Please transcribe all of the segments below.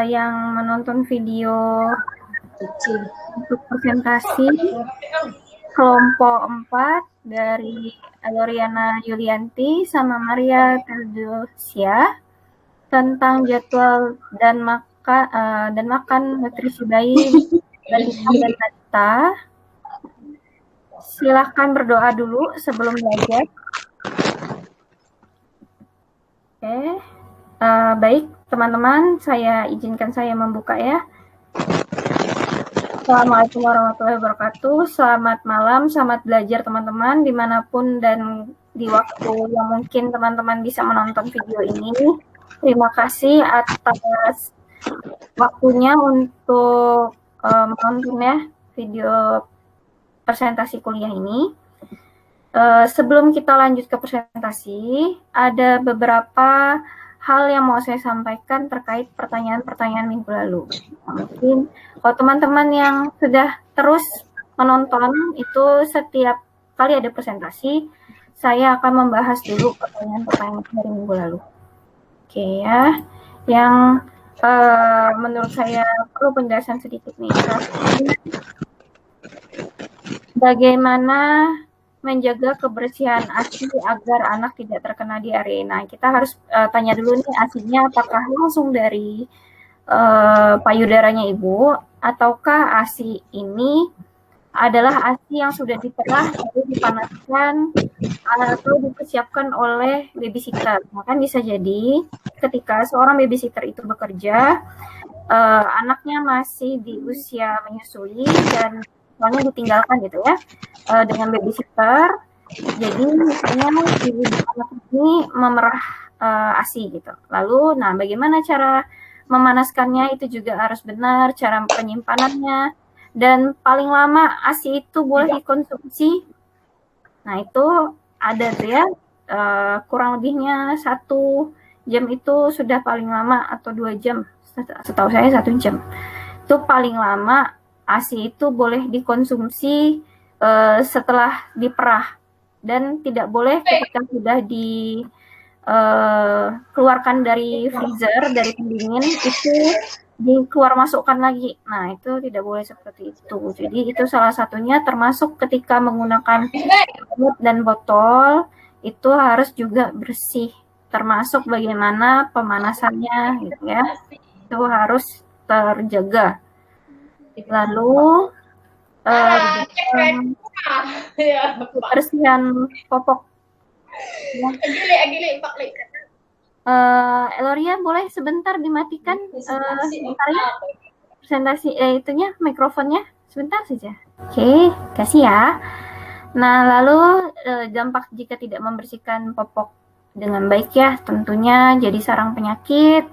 yang menonton video untuk presentasi kelompok 4 dari Eloriana Yulianti sama Maria Teresia tentang jadwal dan makan nutrisi bayi balita dan balita. Silahkan berdoa dulu sebelum belajar. Oke. Baik, teman-teman, izinkan saya membuka ya. Assalamualaikum warahmatullahi wabarakatuh. Selamat malam, selamat belajar teman-teman dimanapun dan di waktu yang mungkin teman-teman bisa menonton video ini. Terima kasih atas waktunya untuk menonton ya video presentasi kuliah ini. Sebelum kita lanjut ke presentasi, ada beberapa hal yang mau saya sampaikan terkait pertanyaan-pertanyaan minggu lalu. Mungkin kalau teman-teman yang sudah terus menonton itu setiap kali ada presentasi, saya akan membahas dulu pertanyaan-pertanyaan dari minggu lalu. Oke ya, yang menurut saya perlu penjelasan sedikit nih. Bagaimana menjaga kebersihan ASI agar anak tidak terkena diare. Nah, kita harus tanya dulu nih ASI-nya apakah langsung dari payudaranya ibu ataukah ASI ini adalah ASI yang sudah diperah lalu dipanaskan atau dipersiapkan oleh babysitter. Maka bisa jadi ketika seorang babysitter itu bekerja, anaknya masih di usia menyusui dan soalnya ditinggalkan gitu ya dengan babysitter. Jadi misalnya ibu anak ini memerah ASI gitu. Lalu, nah bagaimana cara memanaskannya itu juga harus benar, cara penyimpanannya, dan paling lama ASI itu boleh dikonsumsi. Nah itu ada tuh ya, kurang lebihnya 1 jam itu sudah paling lama atau 2 jam, setahu saya 1 jam. Itu paling lama ASI itu boleh dikonsumsi setelah diperah dan tidak boleh ketika sudah dikeluarkan dari freezer, dari pendingin itu dikeluar masukkan lagi. Nah, itu tidak boleh seperti itu. Jadi itu salah satunya termasuk ketika menggunakan mulut dan botol itu harus juga bersih. Termasuk bagaimana pemanasannya gitu ya. Itu harus terjaga. Lalu kebersihan popok. Eloria boleh sebentar dimatikan sebentarnya presentasi itunya mikrofonnya sebentar saja. Oke, kasih ya. Nah, lalu dampak jika tidak membersihkan popok dengan baik ya, tentunya jadi sarang penyakit.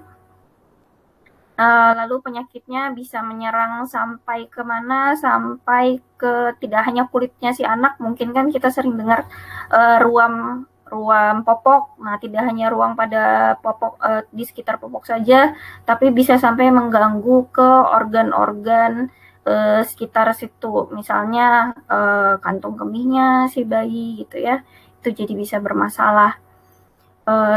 Lalu penyakitnya bisa menyerang sampai kemana, sampai ke tidak hanya kulitnya si anak, mungkin kan kita sering dengar ruam popok, nah tidak hanya ruang pada popok di sekitar popok saja, tapi bisa sampai mengganggu ke organ-organ sekitar situ, misalnya kantung kemihnya si bayi gitu ya, itu jadi bisa bermasalah.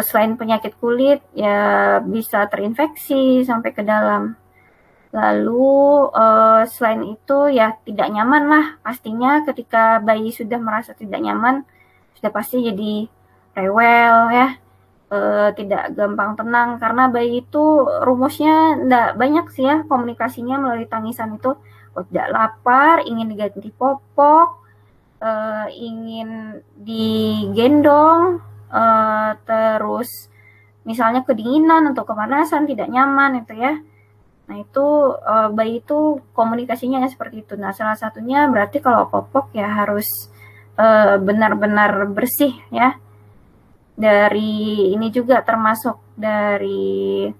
Selain penyakit kulit, ya bisa terinfeksi sampai ke dalam. Lalu selain itu ya tidak nyaman lah pastinya ketika bayi sudah merasa tidak nyaman, sudah pasti jadi rewel ya, tidak gampang tenang karena bayi itu rumusnya enggak banyak sih ya komunikasinya melalui tangisan itu. Tidak lapar, ingin diganti popok, ingin digendong, terus misalnya kedinginan atau kepanasan, tidak nyaman itu ya. Nah itu bayi itu komunikasinya seperti itu. Nah salah satunya berarti kalau popok ya harus benar-benar bersih ya. Dari ini juga termasuk dari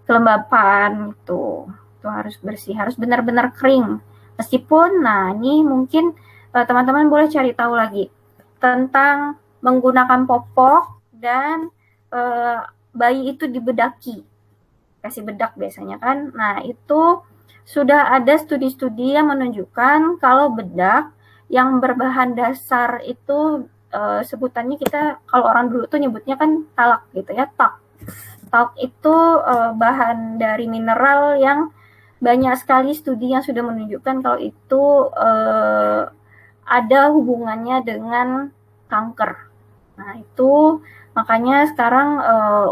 kelembapan itu harus bersih, harus benar-benar kering. Meskipun, nah ini mungkin teman-teman boleh cari tahu lagi tentang menggunakan popok dan bayi itu dibedaki, kasih bedak biasanya kan. Nah itu sudah ada studi-studi yang menunjukkan kalau bedak yang berbahan dasar itu sebutannya kita kalau orang dulu tuh nyebutnya kan talak gitu ya, tak talk itu bahan dari mineral yang banyak sekali studi yang sudah menunjukkan kalau itu ada hubungannya dengan kanker. Nah, itu makanya sekarang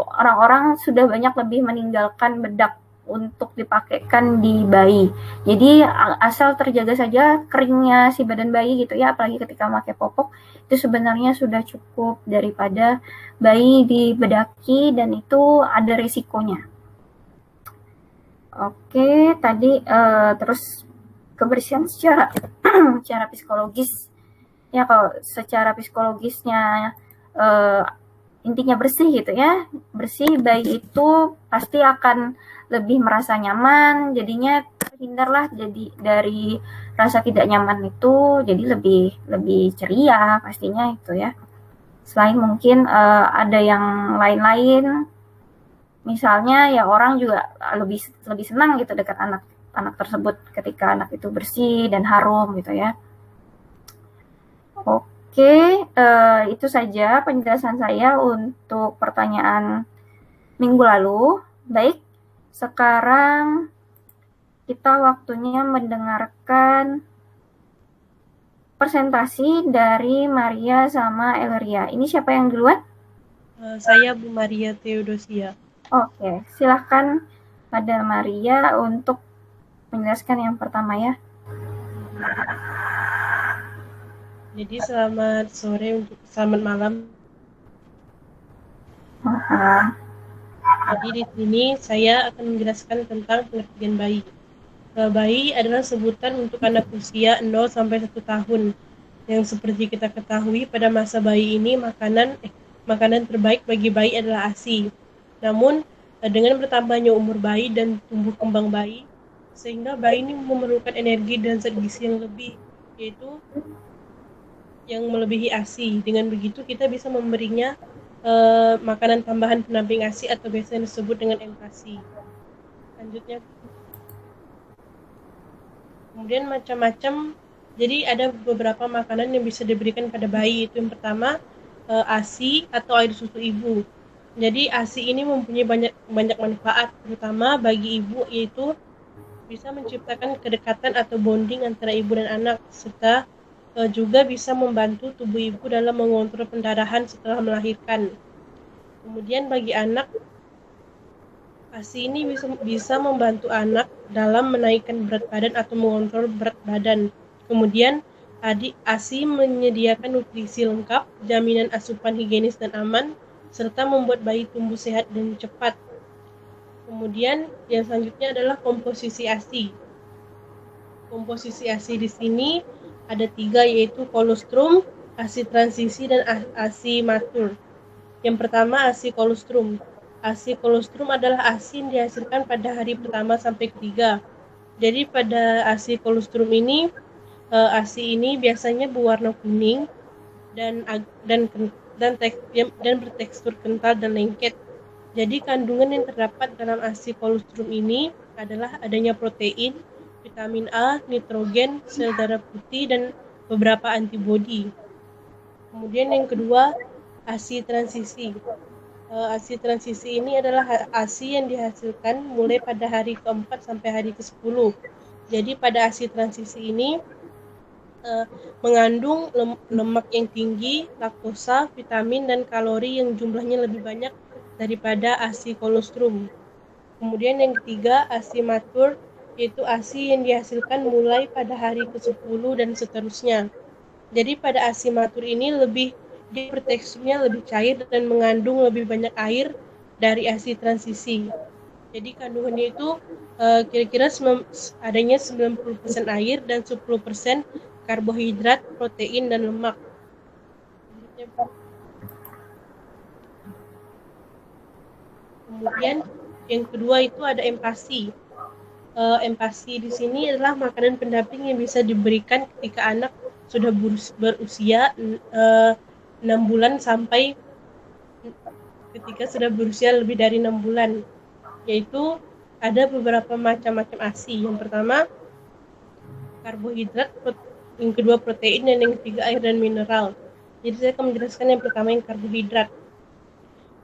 orang-orang sudah banyak lebih meninggalkan bedak untuk dipakaikan di bayi. Jadi asal terjaga saja keringnya si badan bayi gitu ya, apalagi ketika pakai popok, itu sebenarnya sudah cukup daripada bayi dibedaki dan itu ada risikonya. Oke, tadi terus kebersihan secara secara psikologis. Ya kalau secara psikologisnya intinya bersih gitu ya. Bersih, bayi itu pasti akan lebih merasa nyaman, jadinya terhindarlah jadi dari rasa tidak nyaman itu, jadi lebih ceria pastinya itu ya. Selain mungkin ada yang lain-lain, misalnya ya orang juga lebih senang gitu dekat anak tersebut ketika anak itu bersih dan harum gitu ya. Oke, itu saja penjelasan saya untuk pertanyaan minggu lalu. Baik, sekarang kita waktunya mendengarkan presentasi dari Maria sama Elleria. Ini siapa yang duluan? Saya Bu Maria Theodosia. Oke, silahkan pada Maria untuk menjelaskan yang pertama ya. Jadi selamat sore, selamat malam. Jadi di sini saya akan menjelaskan tentang pengertian bayi. Bayi adalah sebutan untuk anak usia 0 sampai 1 tahun. Yang seperti kita ketahui pada masa bayi ini makanan terbaik bagi bayi adalah ASI. Namun dengan bertambahnya umur bayi dan tumbuh kembang bayi, sehingga bayi ini memerlukan energi dan zat gizi yang lebih, yaitu yang melebihi ASI. Dengan begitu kita bisa memberinya makanan tambahan pendamping ASI atau biasa disebut dengan MKASI. Lanjutnya, kemudian macam-macam. Jadi ada beberapa makanan yang bisa diberikan pada bayi. Itu yang pertama ASI atau air susu ibu. Jadi ASI ini mempunyai banyak manfaat, terutama bagi ibu, yaitu bisa menciptakan kedekatan atau bonding antara ibu dan anak, serta juga bisa membantu tubuh ibu dalam mengontrol pendarahan setelah melahirkan. Kemudian bagi anak, ASI ini bisa membantu anak dalam menaikkan berat badan atau mengontrol berat badan. Kemudian ASI menyediakan nutrisi lengkap, jaminan asupan higienis dan aman, serta membuat bayi tumbuh sehat dan cepat. Kemudian yang selanjutnya adalah komposisi ASI. Komposisi ASI di sini ada 3, yaitu kolostrum, ASI transisi, dan ASI matur. Yang pertama ASI kolostrum. ASI kolostrum adalah ASI yang dihasilkan pada hari pertama sampai ketiga. Jadi pada ASI kolostrum ini, ASI ini biasanya berwarna kuning dan bertekstur kental dan lengket. Jadi kandungan yang terdapat dalam ASI kolostrum ini adalah adanya protein, vitamin A, nitrogen, sel darah putih, dan beberapa antibodi. Kemudian yang kedua, ASI transisi. ASI transisi ini adalah ASI yang dihasilkan mulai pada hari ke-4 sampai hari ke-10. Jadi pada ASI transisi ini mengandung lemak yang tinggi, laktosa, vitamin, dan kalori yang jumlahnya lebih banyak daripada ASI kolostrum. Kemudian yang ketiga, ASI matur, yaitu ASI yang dihasilkan mulai pada hari ke-10 dan seterusnya. Jadi pada ASI matur ini dia berteksturnya lebih cair dan mengandung lebih banyak air dari ASI transisi. Jadi kandungannya itu kira-kira adanya 90% air dan 10% karbohidrat, protein, dan lemak. Kemudian yang kedua itu ada MKASI. MKASI di sini adalah makanan pendamping yang bisa diberikan ketika anak sudah berusia 6 bulan sampai ketika sudah berusia lebih dari 6 bulan. Yaitu ada beberapa macam-macam ASI. Yang pertama karbohidrat, yang kedua protein, dan yang ketiga air dan mineral. Jadi saya akan menjelaskan yang pertama yang karbohidrat.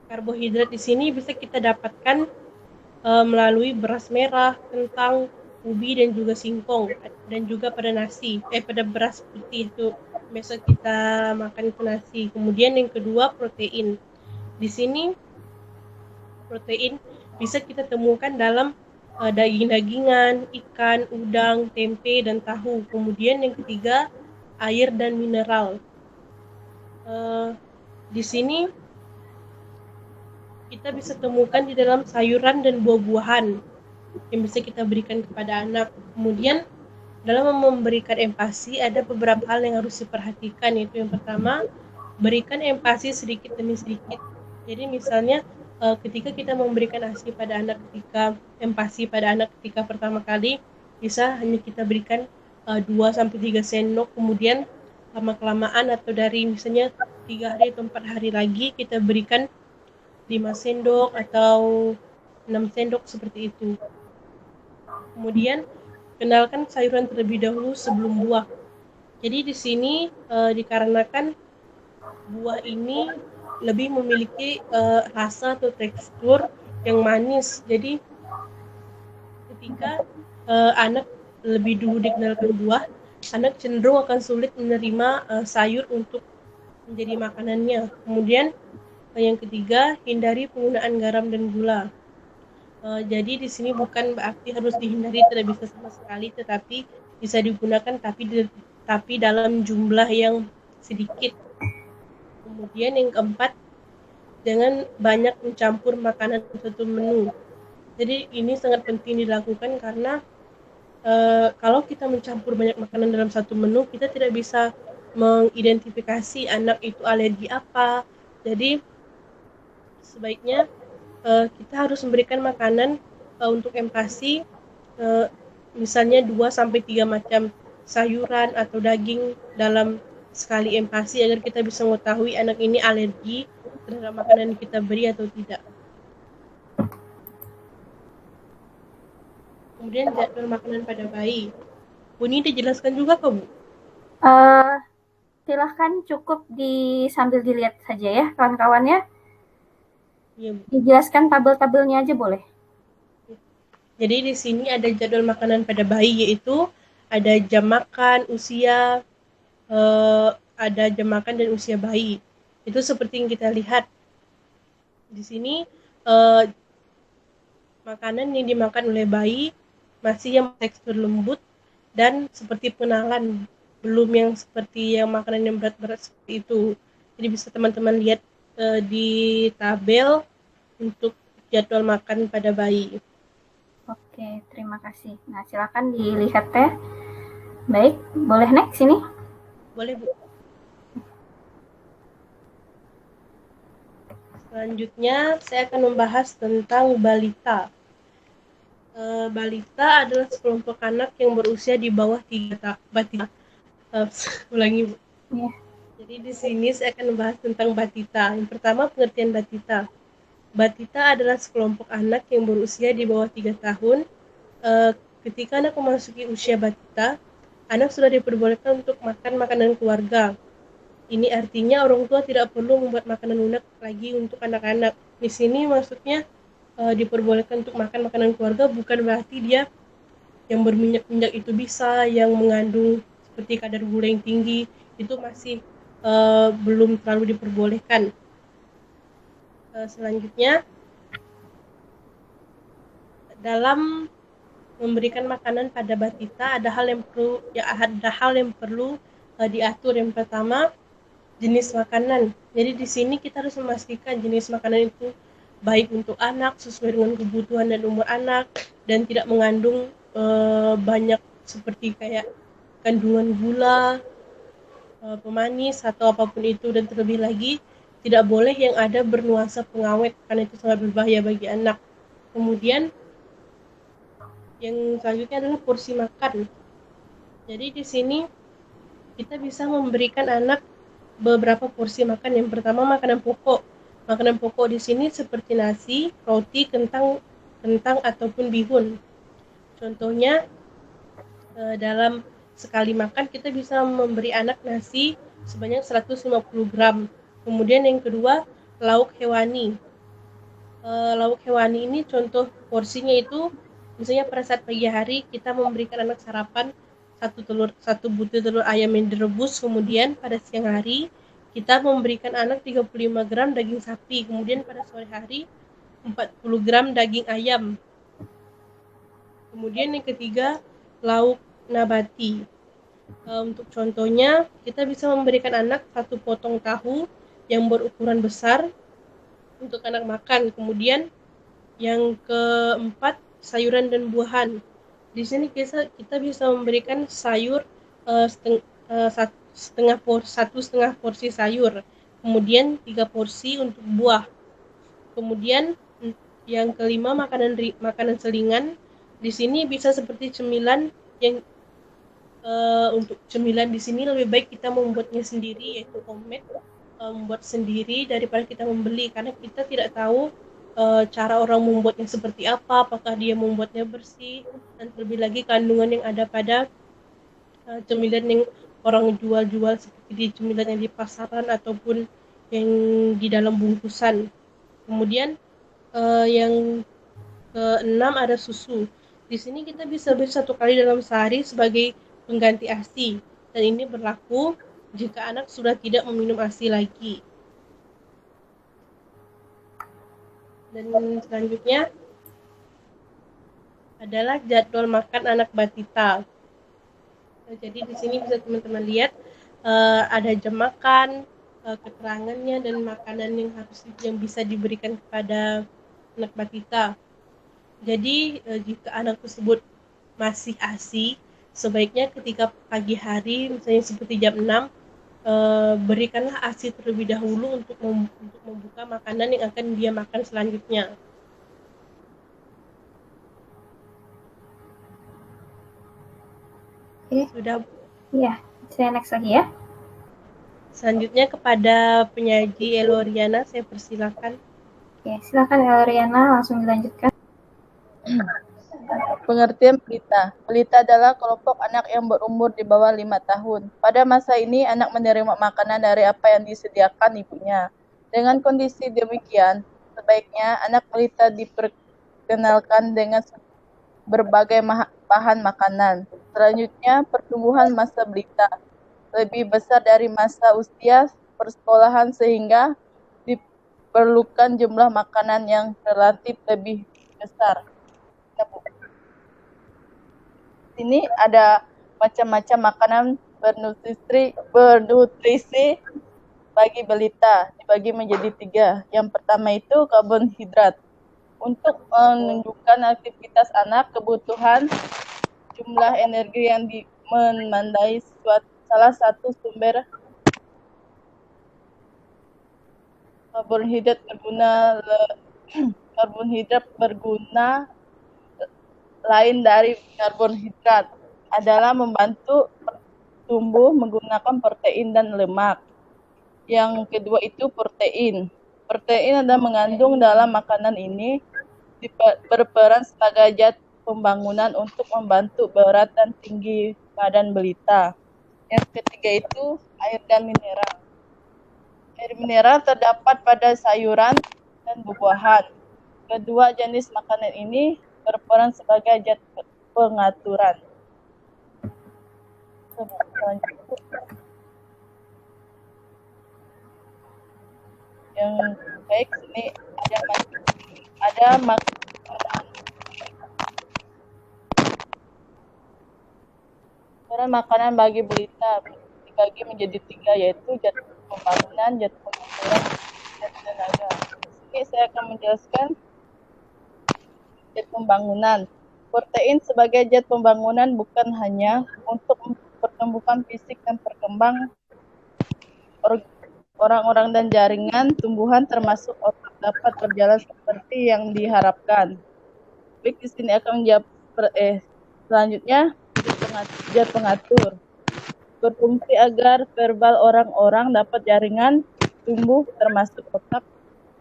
Karbohidrat di sini bisa kita dapatkan melalui beras merah, kentang, ubi dan juga singkong, dan juga pada nasi, pada beras putih itu biasa kita makan itu nasi. Kemudian yang kedua protein. Di sini protein bisa kita temukan dalam daging-dagingan, ikan, udang, tempe dan tahu. Kemudian yang ketiga air dan mineral. Di sini kita bisa temukan di dalam sayuran dan buah-buahan yang bisa kita berikan kepada anak. Kemudian dalam memberikan empati ada beberapa hal yang harus diperhatikan, yaitu yang pertama, berikan empati sedikit demi sedikit. Jadi misalnya ketika kita memberikan ASI pada anak, ketika empati pada anak ketika pertama kali, bisa hanya kita berikan 2-3 sendok, kemudian lama-kelamaan atau dari misalnya 3 hari atau 4 hari lagi kita berikan 5 sendok atau 6 sendok seperti itu. Kemudian kenalkan sayuran terlebih dahulu sebelum buah. Jadi di sini dikarenakan buah ini lebih memiliki rasa atau tekstur yang manis. Jadi ketika anak lebih dulu dikenalkan buah, anak cenderung akan sulit menerima sayur untuk menjadi makanannya. Kemudian yang ketiga, hindari penggunaan garam dan gula. Jadi di sini bukan berarti harus dihindari, tidak bisa sama sekali, tetapi bisa digunakan tapi dalam jumlah yang sedikit. Kemudian yang keempat, jangan banyak mencampur makanan satu menu. Jadi ini sangat penting dilakukan karena kalau kita mencampur banyak makanan dalam satu menu, kita tidak bisa mengidentifikasi anak itu alergi apa. Jadi sebaiknya kita harus memberikan makanan untuk empati, misalnya 2-3 macam sayuran atau daging dalam sekali empati agar kita bisa mengetahui anak ini alergi terhadap makanan yang kita beri atau tidak. Kemudian jadwal makanan pada bayi. Bu, ini dijelaskan juga kok, Bu? Silahkan cukup sambil dilihat saja ya kawan-kawan ya. Iya, Bu. Dijelaskan tabel-tabelnya aja boleh. Jadi di sini ada jadwal makanan pada bayi, yaitu ada jam makan, usia, ada jam makan dan usia bayi. Itu seperti yang kita lihat di sini. Makanan yang dimakan oleh bayi masih yang tekstur lembut dan seperti pengenalan, belum yang seperti yang makanan yang berat-berat seperti itu. Jadi bisa teman-teman lihat di tabel untuk jadwal makan pada bayi. Oke, terima kasih. Nah, silakan dilihat teh. Baik, boleh next sini? Boleh, Bu. Selanjutnya, saya akan membahas tentang balita. Balita adalah sekelompok anak yang berusia di bawah 3 tahun. Ulangi, Bu. Yeah. Jadi di sini saya akan membahas tentang batita. Yang pertama, pengertian batita. Batita adalah sekelompok anak yang berusia di bawah 3 tahun. Ketika anak memasuki usia batita, anak sudah diperbolehkan untuk makan makanan keluarga. Ini artinya orang tua tidak perlu membuat makanan lunak lagi untuk anak-anak. Di sini maksudnya diperbolehkan untuk makan makanan keluarga bukan berarti dia yang berminyak-minyak itu bisa, yang mengandung seperti kadar gula yang tinggi, itu masih belum terlalu diperbolehkan. Selanjutnya, dalam memberikan makanan pada batita ada hal yang perlu diatur. Yang pertama, jenis makanan. Jadi di sini kita harus memastikan jenis makanan itu baik untuk anak, sesuai dengan kebutuhan dan umur anak, dan tidak mengandung banyak seperti kayak kandungan gula, pemanis atau apapun itu, dan terlebih lagi tidak boleh yang ada bernuansa pengawet karena itu sangat berbahaya bagi anak. Kemudian yang selanjutnya adalah porsi makan. Jadi di sini kita bisa memberikan anak beberapa porsi makan. Yang pertama, makanan pokok. Makanan pokok di sini seperti nasi, roti, kentang ataupun bihun. Contohnya dalam sekali makan kita bisa memberi anak nasi sebanyak 150 gram. Kemudian yang kedua, lauk hewani. Lauk hewani ini contoh porsinya itu misalnya pada saat pagi hari kita memberikan anak sarapan satu butir telur ayam yang direbus, kemudian pada siang hari kita memberikan anak 35 gram daging sapi, kemudian pada sore hari 40 gram daging ayam. Kemudian yang ketiga, lauk nabati. Untuk contohnya, kita bisa memberikan anak satu potong tahu yang berukuran besar untuk anak makan. Kemudian yang keempat, sayuran dan buahan. Di sini kita bisa memberikan sayur satu setengah porsi sayur, kemudian 3 porsi untuk buah. Kemudian yang kelima, makanan selingan. Di sini bisa seperti cemilan yang untuk cemilan di sini lebih baik kita membuatnya sendiri, yaitu homemade, membuat sendiri daripada kita membeli, karena kita tidak tahu cara orang membuatnya seperti apa, apakah dia membuatnya bersih, dan terlebih lagi kandungan yang ada pada cemilan yang orang jual-jual seperti di cemilan yang di pasaran ataupun yang di dalam bungkusan. Kemudian yang keenam ada susu. Di sini kita bisa beli 1 kali dalam sehari sebagai pengganti ASI, dan ini berlaku jika anak sudah tidak meminum ASI lagi. Dan selanjutnya adalah jadwal makan anak batita. Jadi di sini bisa teman-teman lihat ada jam makan, keterangannya, dan makanan yang bisa diberikan kepada anak batita. Jadi jika anak tersebut masih ASI, sebaiknya ketika pagi hari, misalnya seperti jam 6, berikanlah ASI terlebih dahulu untuk membuka makanan yang akan dia makan selanjutnya. Sudah. Iya, saya next lagi ya. Selanjutnya kepada penyaji Eloriana, saya persilakan. Oke, silakan Eloriana, langsung dilanjutkan. Pengertian pelita. Pelita adalah kelompok anak yang berumur di bawah 5 tahun. Pada masa ini, anak menerima makanan dari apa yang disediakan ibunya. Dengan kondisi demikian, sebaiknya anak pelita diperkenalkan dengan berbagai bahan makanan. Selanjutnya, pertumbuhan masa pelita lebih besar dari masa usia persekolahan sehingga diperlukan jumlah makanan yang relatif lebih besar. Sini ada macam-macam makanan bernutrisi bagi balita, dibagi menjadi 3. Yang pertama itu karbohidrat. Untuk menunjukkan aktivitas anak, kebutuhan jumlah energi yang memandai salah satu sumber karbohidrat berguna lain dari karbohidrat adalah membantu tumbuh menggunakan protein dan lemak. Yang kedua itu protein. Protein adalah mengandung dalam makanan ini berperan sebagai zat pembangunan untuk membantu berat dan tinggi badan balita. Yang ketiga itu air dan mineral. Air mineral terdapat pada sayuran dan buah-buahan. Kedua jenis makanan ini berperan sebagai zat pengaturan. Yang baik ini ada makanan bagi balita dibagi menjadi 3, yaitu zat pembangunan, zat pengaturan, zat tenaga. Oke, saya akan menjelaskan zat pembangunan. Protein sebagai zat pembangunan bukan hanya untuk pertumbuhan fisik dan perkembangan orang-orang dan jaringan tumbuhan termasuk otak dapat berjalan seperti yang diharapkan. Baik, di sini akan menjawab selanjutnya zat pengatur. Berfungsi agar verbal orang-orang dapat jaringan tumbuh termasuk otak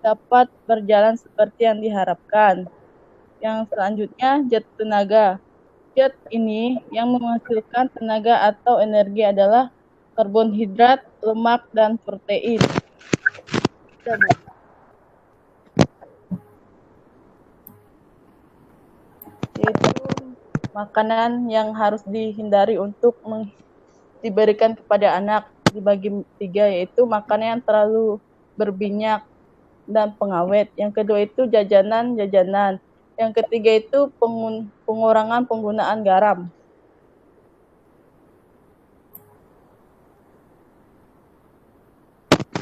dapat berjalan seperti yang diharapkan. Yang selanjutnya zat tenaga. Zat ini yang menghasilkan tenaga atau energi adalah karbohidrat, lemak, dan protein. yaitu makanan yang harus dihindari untuk diberikan kepada anak dibagi 3, yaitu makanan yang terlalu berminyak dan pengawet. Yang kedua itu jajanan. Yang ketiga itu pengurangan penggunaan garam.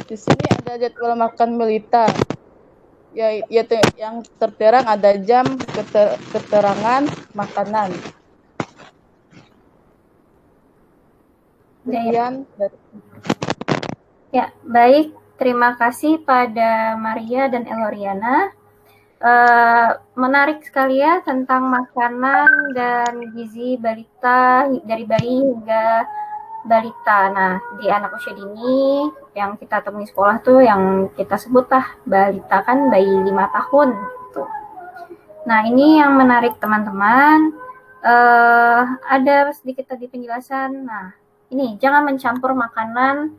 Di sini ada jadwal makan balita, yaitu yang tertera ada jam keterangan makanan. Demikian. Ya, baik. Terima kasih pada Maria dan Eloriana. Menarik sekali ya tentang makanan dan gizi balita dari bayi hingga balita. Nah, di anak usia dini yang kita temui sekolah tuh yang kita sebutlah balita kan bayi 5 tahun tuh. Nah, ini yang menarik teman-teman. Ada sedikit tadi penjelasan. Nah, ini jangan mencampur makanan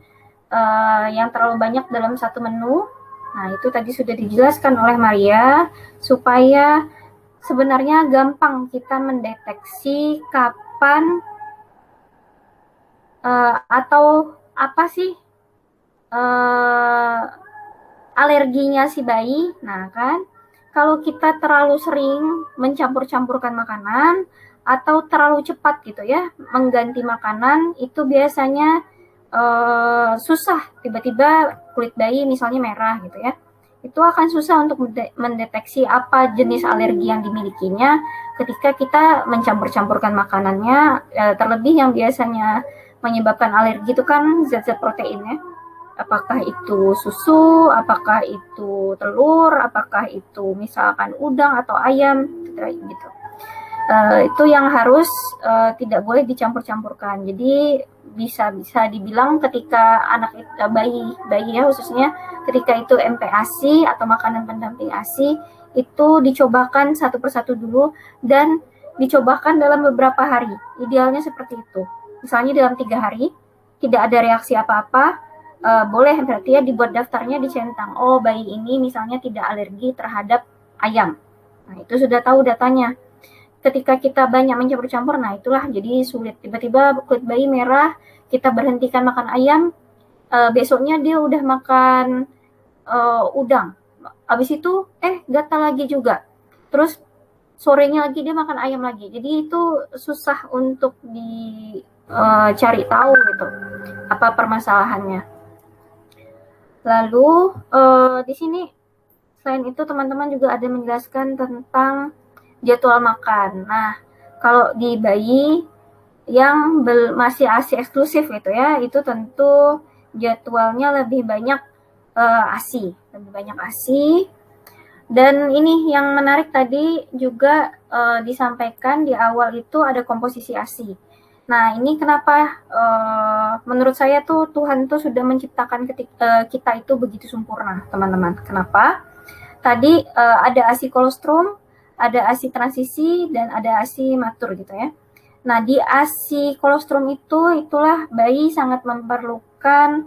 yang terlalu banyak dalam satu menu. Nah, itu tadi sudah dijelaskan oleh Maria supaya sebenarnya gampang kita mendeteksi kapan atau apa sih alerginya si bayi. Nah, kan kalau kita terlalu sering mencampur-campurkan makanan atau terlalu cepat gitu ya mengganti makanan, itu biasanya susah, tiba-tiba kulit bayi misalnya merah gitu ya, itu akan susah untuk mendeteksi apa jenis alergi yang dimilikinya ketika kita mencampur-campurkan makanannya, terlebih yang biasanya menyebabkan alergi itu kan zat-zat protein ya, apakah itu susu, apakah itu telur, apakah itu misalkan udang atau ayam gitu. Itu yang harus tidak boleh dicampur-campurkan. Jadi bisa dibilang ketika anak bayi ya khususnya ketika itu MPASI atau makanan pendamping ASI itu dicobakan satu persatu dulu dan dicobakan dalam beberapa hari. Idealnya seperti itu. Misalnya dalam 3 hari tidak ada reaksi apa-apa, boleh berarti ya dibuat daftarnya, dicentang. Oh, bayi ini misalnya tidak alergi terhadap ayam. Nah, itu sudah tahu datanya. Ketika kita banyak mencampur-campur, nah itulah jadi sulit. Tiba-tiba kulit bayi merah, kita berhentikan makan ayam, besoknya dia udah makan udang. Habis itu gatal lagi juga. Terus sorenya lagi dia makan ayam lagi. Jadi itu susah untuk dicari tahu gitu apa permasalahannya. Lalu di sini selain itu teman-teman juga ada menjelaskan tentang jadwal makan. Nah, kalau di bayi yang masih ASI eksklusif gitu ya, itu tentu jadwalnya lebih banyak ASI, lebih banyak ASI. Dan ini yang menarik tadi juga disampaikan di awal itu ada komposisi ASI. Nah, ini kenapa menurut saya tuh Tuhan tuh sudah menciptakan kita itu begitu sempurna, teman-teman. Kenapa? Tadi ada ASI kolostrum, ada ASI transisi, dan ada ASI matur gitu ya. Nah, di ASI kolostrum itulah bayi sangat memerlukan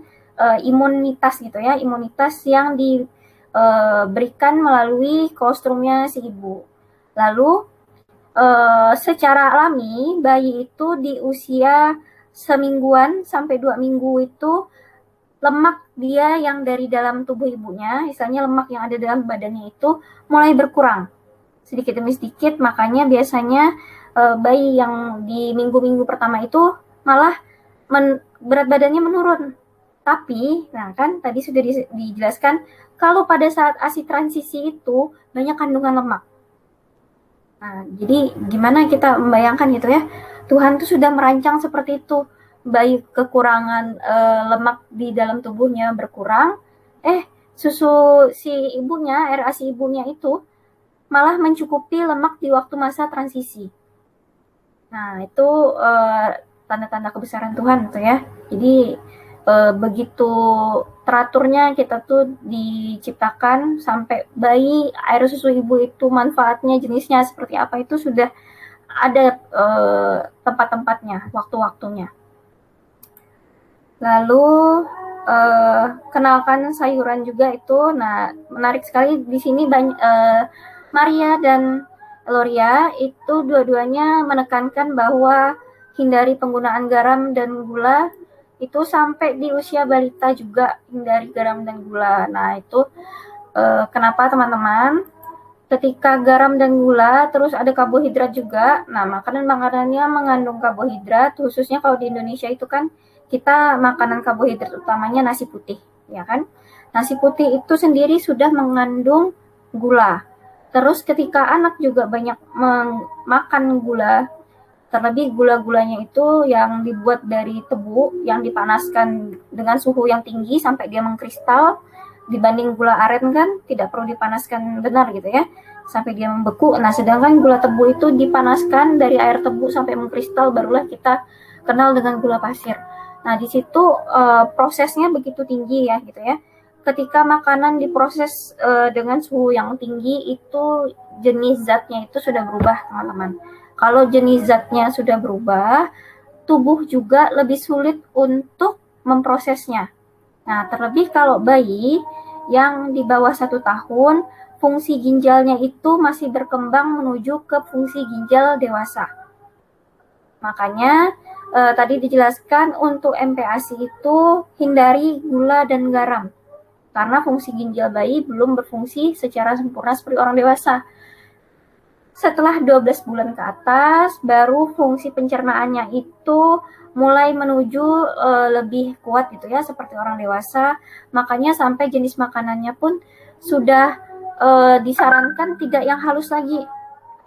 imunitas gitu ya, imunitas yang diberikan melalui kolostrumnya si ibu. Lalu secara alami bayi itu di usia semingguan sampai 2 minggu itu lemak dia yang dari dalam tubuh ibunya, misalnya lemak yang ada dalam badannya itu mulai berkurang sedikit demi sedikit. Makanya biasanya bayi yang di minggu-minggu pertama itu malah berat badannya menurun. Tapi, nah kan tadi sudah dijelaskan kalau pada saat ASI transisi itu banyak kandungan lemak. Nah, jadi gimana kita membayangkan gitu ya? Tuhan tuh sudah merancang seperti itu. Bayi kekurangan lemak di dalam tubuhnya berkurang, susu si ibunya, air ASI ibunya itu malah mencukupi lemak di waktu masa transisi. Nah, itu tanda-tanda kebesaran Tuhan gitu ya. Jadi begitu teraturnya kita tuh diciptakan sampai bayi air susu ibu itu manfaatnya jenisnya seperti apa itu sudah ada tempat-tempatnya, waktu-waktunya. Lalu kenalkan sayuran juga itu. Nah, menarik sekali di sini banyak Maria dan Eloria, itu dua-duanya menekankan bahwa hindari penggunaan garam dan gula itu sampai di usia balita juga, hindari garam dan gula. Nah, itu kenapa teman-teman? Ketika garam dan gula, terus ada karbohidrat juga. Nah, makanan-makanannya mengandung karbohidrat, khususnya kalau di Indonesia itu kan kita makanan karbohidrat utamanya nasi putih, ya kan? Nasi putih itu sendiri sudah mengandung gula. Terus ketika anak juga banyak makan gula, terlebih gula-gulanya itu yang dibuat dari tebu yang dipanaskan dengan suhu yang tinggi sampai dia mengkristal, dibanding gula aren kan tidak perlu dipanaskan benar gitu ya sampai dia membeku. Nah, sedangkan gula tebu itu dipanaskan dari air tebu sampai mengkristal, barulah kita kenal dengan gula pasir. Nah, di situ prosesnya begitu tinggi ya gitu ya. Ketika makanan diproses dengan suhu yang tinggi, itu jenis zatnya itu sudah berubah, teman-teman. Kalau jenis zatnya sudah berubah, tubuh juga lebih sulit untuk memprosesnya. Nah, terlebih kalau bayi yang di bawah 1 tahun, fungsi ginjalnya itu masih berkembang menuju ke fungsi ginjal dewasa. Makanya tadi dijelaskan untuk MPASI itu hindari gula dan garam, karena fungsi ginjal bayi belum berfungsi secara sempurna seperti orang dewasa. Setelah 12 bulan ke atas, baru fungsi pencernaannya itu mulai menuju lebih kuat gitu ya, seperti orang dewasa. Makanya sampai jenis makanannya pun sudah disarankan tidak yang halus lagi,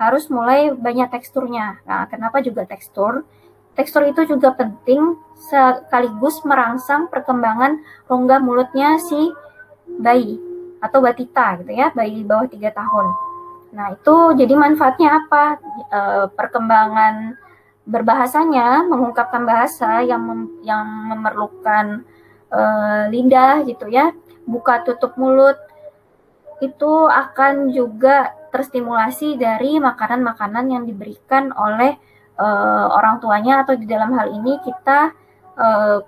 harus mulai banyak teksturnya. Nah, kenapa juga tekstur? Tekstur itu juga penting sekaligus merangsang perkembangan rongga mulutnya si bayi atau batita gitu ya, bayi di bawah 3 tahun. Nah, itu jadi manfaatnya apa? Perkembangan berbahasanya, mengungkapkan bahasa yang memerlukan lidah gitu ya, buka tutup mulut, itu akan juga terstimulasi dari makanan-makanan yang diberikan oleh orang tuanya, atau di dalam hal ini kita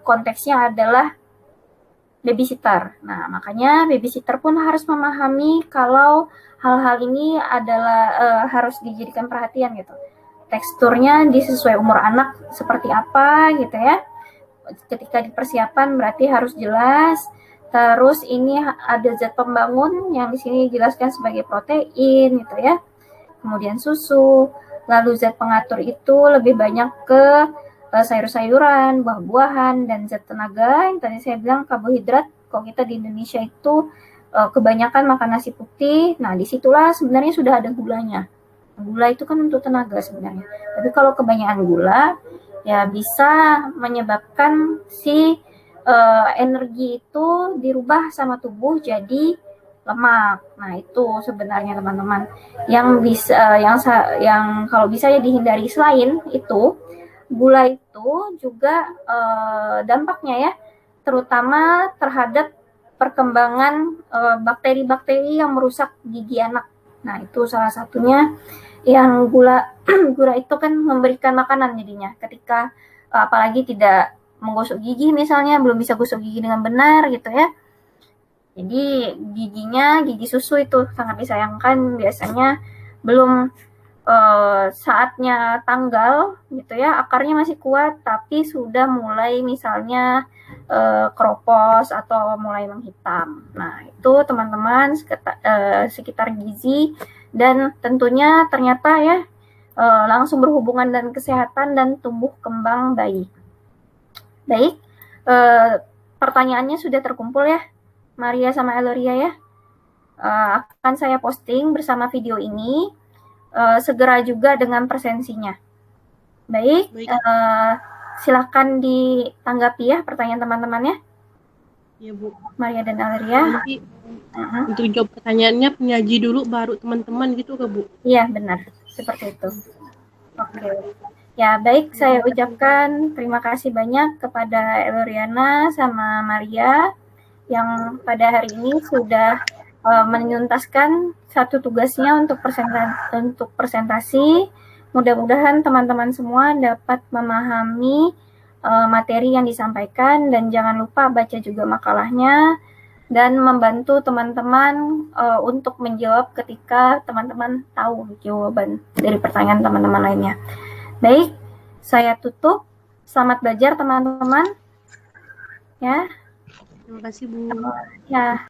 konteksnya adalah babysitter. Nah, makanya babysitter pun harus memahami kalau hal-hal ini adalah harus dijadikan perhatian gitu. Teksturnya disesuai umur anak seperti apa gitu ya. Ketika dipersiapkan berarti harus jelas. Terus ini ada zat pembangun yang di sini dijelaskan sebagai protein gitu ya. Kemudian susu. Lalu zat pengatur itu lebih banyak ke sayur-sayuran, buah-buahan, dan zat tenaga yang tadi saya bilang karbohidrat. Kalau kita di Indonesia itu kebanyakan makan nasi putih, nah disitulah sebenarnya sudah ada gulanya. Gula itu kan untuk tenaga sebenarnya. Tapi kalau kebanyakan gula, ya bisa menyebabkan si energi itu dirubah sama tubuh jadi lemak. Nah, itu sebenarnya teman-teman yang bisa yang kalau bisa ya dihindari. Selain itu, gula itu juga dampaknya ya, terutama terhadap perkembangan bakteri-bakteri yang merusak gigi anak. Nah, itu salah satunya yang gula itu kan memberikan makanan jadinya. Ketika apalagi tidak menggosok gigi misalnya, belum bisa gosok gigi dengan benar gitu ya. Jadi gigi susu itu sangat disayangkan, biasanya belum saatnya tanggal gitu ya, akarnya masih kuat tapi sudah mulai misalnya keropos atau mulai menghitam. Nah, itu teman-teman sekitar gizi, dan tentunya ternyata ya langsung berhubungan dengan kesehatan dan tumbuh kembang bayi. Baik, pertanyaannya sudah terkumpul ya, Maria sama Eloria ya. Akan saya posting bersama video ini. Segera juga dengan presensinya. Baik. Silakan ditanggapi ya pertanyaan teman-temannya. Ya, Bu. Maria dan Eloria. Nanti untuk jawab pertanyaannya penyaji dulu baru teman-teman gitu ke Bu? Iya, benar. Seperti itu. Oke. Ya, baik, saya ucapkan terima kasih banyak kepada Eloriana sama Maria yang pada hari ini sudah menuntaskan satu tugasnya untuk presentasi. Mudah-mudahan teman-teman semua dapat memahami materi yang disampaikan, dan jangan lupa baca juga makalahnya. dan membantu teman-teman untuk menjawab ketika teman-teman tahu jawaban dari pertanyaan teman-teman lainnya. Baik, saya tutup. Selamat belajar teman-teman. Ya. Terima kasih Bu. Ya.